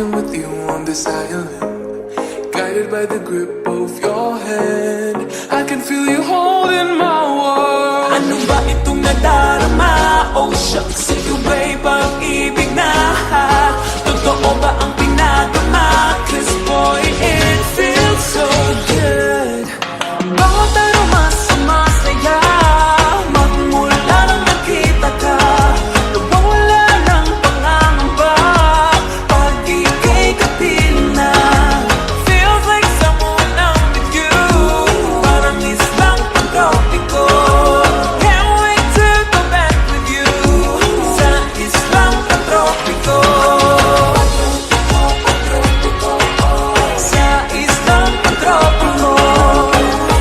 walking with you on this island, guided by the grip of your hand. I can feel you holding my world. Ano ba itong nadarama? Oh shucks, ikaw ba'y pag-ibig na? Totoo ba